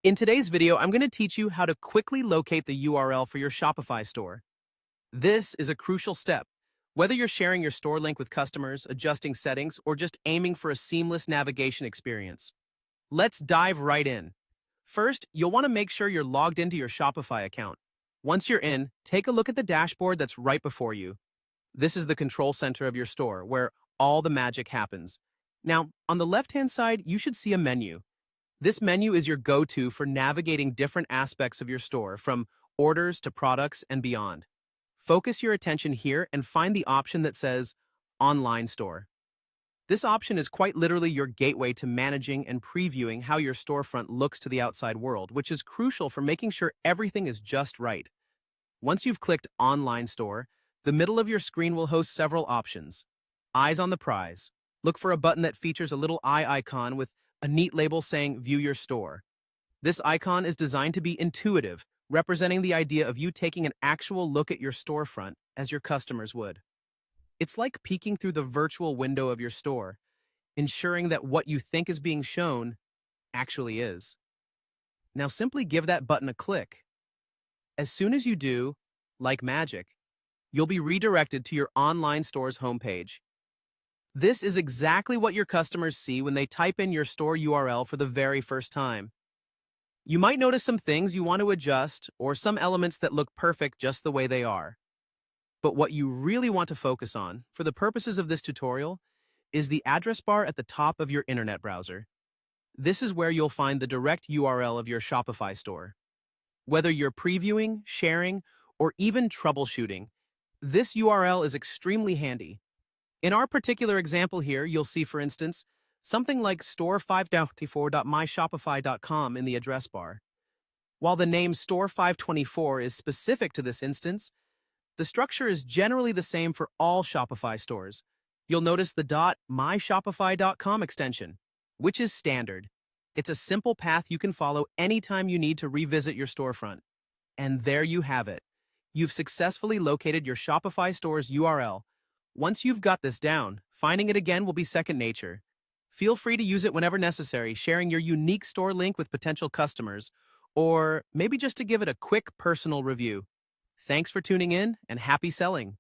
In today's video, I'm going to teach you how to quickly locate the URL for your Shopify store. This is a crucial step. Whether you're sharing your store link with customers, adjusting settings, or just aiming for a seamless navigation experience. Let's dive right in. First, you'll want to make sure you're logged into your Shopify account. Once you're in, take a look at the dashboard that's right before you. This is the control center of your store, where all the magic happens. Now, on the left-hand side, you should see a menu. This menu is your go-to for navigating different aspects of your store, from orders to products and beyond. Focus your attention here and find the option that says Online Store. This option is quite literally your gateway to managing and previewing how your storefront looks to the outside world, which is crucial for making sure everything is just right. Once you've clicked Online Store, the middle of your screen will host several options. Eyes on the prize. Look for a button that features a little eye icon with a neat label saying View Your Store. This icon is designed to be intuitive, representing the idea of you taking an actual look at your storefront as your customers would. It's like peeking through the virtual window of your store, ensuring that what you think is being shown actually is. Now simply give that button a click. As soon as you do, like magic, you'll be redirected to your online store's homepage. This is exactly what your customers see when they type in your store URL for the very first time. You might notice some things you want to adjust or some elements that look perfect just the way they are. But what you really want to focus on, for the purposes of this tutorial, is the address bar at the top of your internet browser. This is where you'll find the direct URL of your Shopify store. Whether you're previewing, sharing, or even troubleshooting, this URL is extremely handy. In our particular example here, you'll see, for instance, something like store524.myshopify.com in the address bar. While the name store524 is specific to this instance, the structure is generally the same for all Shopify stores. You'll notice the .myshopify.com extension, which is standard. It's a simple path you can follow anytime you need to revisit your storefront. And there you have it. You've successfully located your Shopify store's URL. Once you've got this down, finding it again will be second nature. Feel free to use it whenever necessary, sharing your unique store link with potential customers, or maybe just to give it a quick personal review. Thanks for tuning in, and happy selling!